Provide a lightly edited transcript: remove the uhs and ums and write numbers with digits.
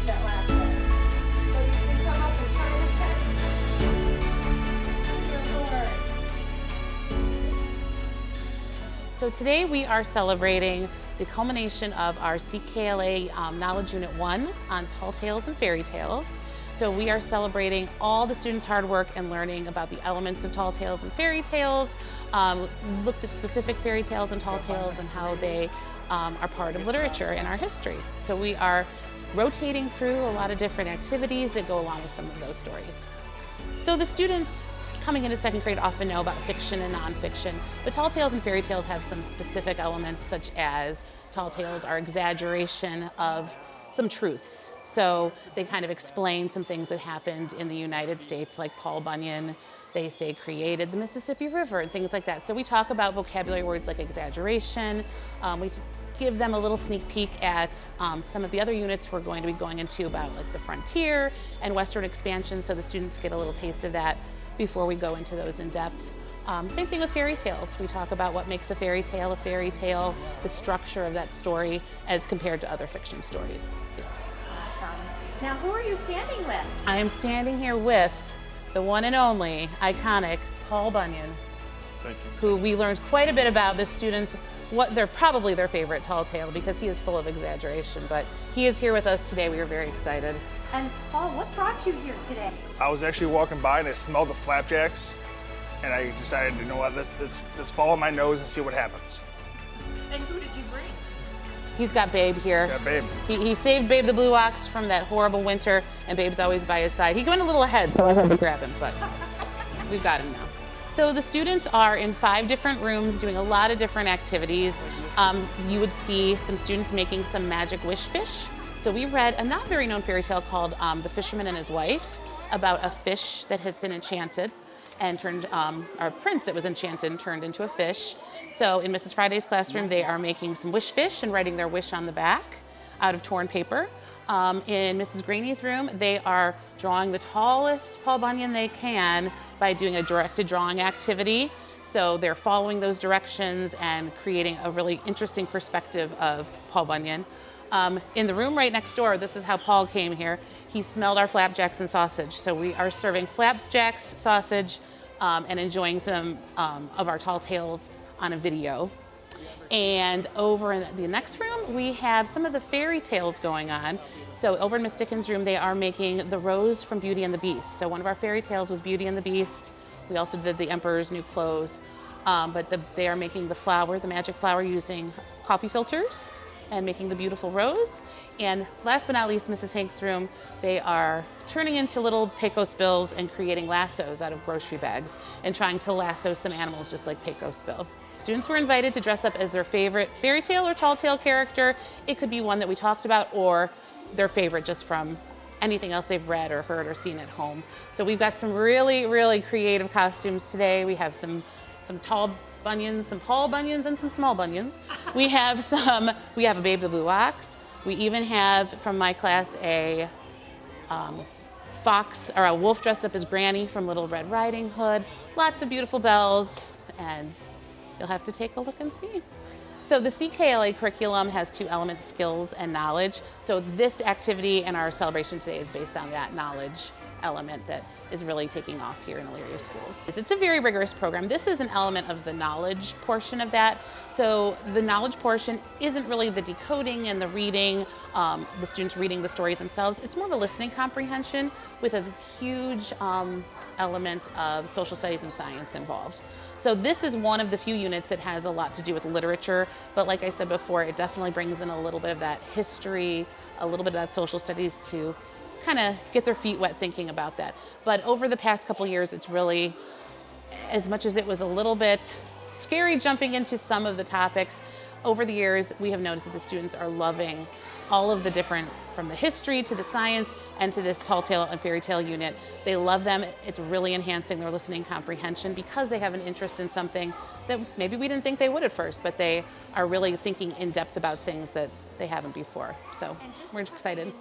stories that last there. So you can come up with kind of text. So today we are celebrating the culmination of our CKLA Knowledge Unit 1 on Tall Tales and Fairy Tales. So we are celebrating all the students' hard work and learning about the elements of tall tales and fairy tales, looked at specific fairy tales and tall tales and how they are part of literature in our history. So we are rotating through a lot of different activities that go along with some of those stories. So the students coming into second grade often know about fiction and nonfiction, but tall tales and fairy tales have some specific elements, such as tall tales are exaggeration of some truths. So they kind of explain some things that happened in the United States, like Paul Bunyan, they say created the Mississippi River and things like that. So we talk about vocabulary words like exaggeration. We give them a little sneak peek at some of the other units we're going to be going into about like the frontier and Western expansion, so the students get a little taste of that before we go into those in depth. Same thing with fairy tales. We talk about what makes a fairy tale, the structure of that story as compared to other fiction stories. Awesome. Now, who are you standing with? I am standing here with the one and only iconic Paul Bunyan. Thank you. Who we learned quite a bit about the students, what they're probably their favorite tall tale, because he is full of exaggeration, but he is here with us today. We are very excited. And Paul, what brought you here today? I was actually walking by and I smelled the flapjacks, and I decided, you know what, let's follow my nose and see what happens. And who did you bring? He's got Babe here. Yeah, Babe. He saved Babe the Blue Ox from that horrible winter, and Babe's always by his side. He went a little ahead, so I had to grab him, but we've got him now. So the students are in 5 different rooms doing a lot of different activities. You would see some students making some magic wish fish. So we read a not very known fairy tale called The Fisherman and His Wife, about a fish that has been enchanted and turned, or a prince that was enchanted and turned into a fish. So in Mrs. Friday's classroom, they are making some wish fish and writing their wish on the back out of torn paper. In Mrs. Graney's room, they are drawing the tallest Paul Bunyan they can by doing a directed drawing activity. So they're following those directions and creating a really interesting perspective of Paul Bunyan. In the room right next door, this is how Paul came here. He smelled our flapjacks and sausage. So we are serving flapjacks, sausage, and enjoying some of our tall tales on a video. And over in the next room, we have some of the fairy tales going on. So over in Miss Dickens' room, they are making the rose from Beauty and the Beast. So one of our fairy tales was Beauty and the Beast. We also did the Emperor's New Clothes. But they are making the flower, the magic flower, using coffee filters and making the beautiful rose. And last but not least, Mrs. Hank's room, they are turning into little Pecos bills and creating lassos out of grocery bags and trying to lasso some animals just like Pecos Bill. Students were invited to dress up as their favorite fairy tale or tall tale character. It could be one that we talked about or their favorite just from anything else they've read or heard or seen at home. So we've got some really, really creative costumes today. We have some tall Bunyans, some Paul Bunyans, and some small Bunyans. We have a Babe the Blue Ox. We even have, from my class, a fox or a wolf dressed up as Granny from Little Red Riding Hood. Lots of beautiful bells, and you'll have to take a look and see. So the CKLA curriculum has 2 elements, skills and knowledge. So this activity and our celebration today is based on that knowledge element that is really taking off here in Elyria schools. It's a very rigorous program. This is an element of the knowledge portion of that. So the knowledge portion isn't really the decoding and the reading, the students reading the stories themselves. It's more of a listening comprehension with a huge element of social studies and science involved. So this is one of the few units that has a lot to do with literature, but like I said before, it definitely brings in a little bit of that history, a little bit of that social studies to kind of get their feet wet thinking about that. But over the past couple years, it's really, as much as it was a little bit scary jumping into some of the topics, over the years, we have noticed that the students are loving all of the different, from the history to the science and to this tall tale and fairy tale unit. They love them. It's really enhancing their listening comprehension because they have an interest in something that maybe we didn't think they would at first, but they are really thinking in depth about things that they haven't before. So we're excited.